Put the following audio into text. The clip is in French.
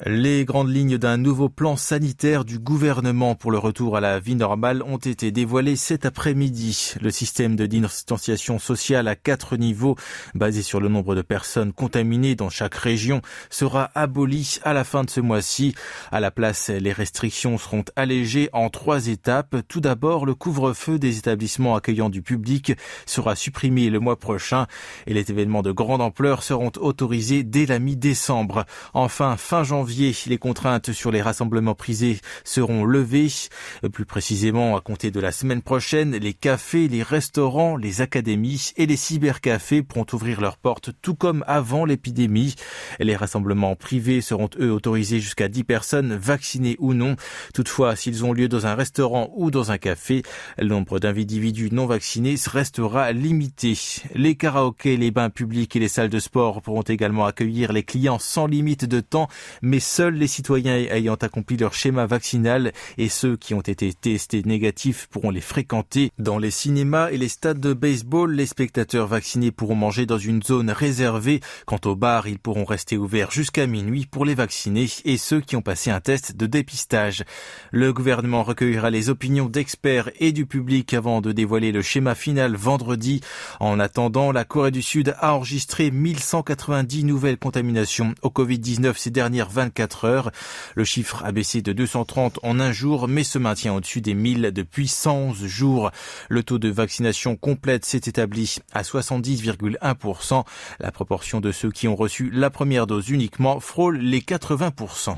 Les grandes lignes d'un nouveau plan sanitaire du gouvernement pour le retour à la vie normale ont été dévoilées cet après-midi. Le système de distanciation sociale à 4 niveaux, basé sur le nombre de personnes contaminées dans chaque région, sera aboli à la fin de ce mois-ci. À la place, les restrictions seront allégées en 3 étapes. Tout d'abord, le couvre-feu des établissements accueillant du public sera supprimé le mois prochain et les événements de grande ampleur seront autorisés dès la mi-décembre. Enfin, fin janvier, les contraintes sur les rassemblements privés seront levées. Plus précisément, à compter de la semaine prochaine, les cafés, les restaurants, les académies et les cybercafés pourront ouvrir leurs portes tout comme avant l'épidémie. Les rassemblements privés seront eux autorisés jusqu'à 10 personnes, vaccinées ou non. Toutefois, s'ils ont lieu dans un restaurant ou dans un café, le nombre d'individus non vaccinés restera limité. Les karaokés, les bains publics et les salles de sport pourront également accueillir les clients sans limite de temps, mais seuls les citoyens ayant accompli leur schéma vaccinal et ceux qui ont été testés négatifs pourront les fréquenter. Dans les cinémas et les stades de baseball, les spectateurs vaccinés pourront manger dans une zone réservée. Quant aux bars, ils pourront rester ouverts jusqu'à minuit pour les vaccinés et ceux qui ont passé un test de dépistage. Le gouvernement recueillera les opinions d'experts et du public avant de dévoiler le schéma final vendredi. En attendant, la Corée du Sud a enregistré 1190 nouvelles contaminations au Covid-19 ces dernières 24 heures. Le chiffre a baissé de 230 en un jour, mais se maintient au-dessus des 1000 depuis 111 jours. Le taux de vaccination complète s'est établi à 70,1%. La proportion de ceux qui ont reçu la première dose uniquement frôle les 80%.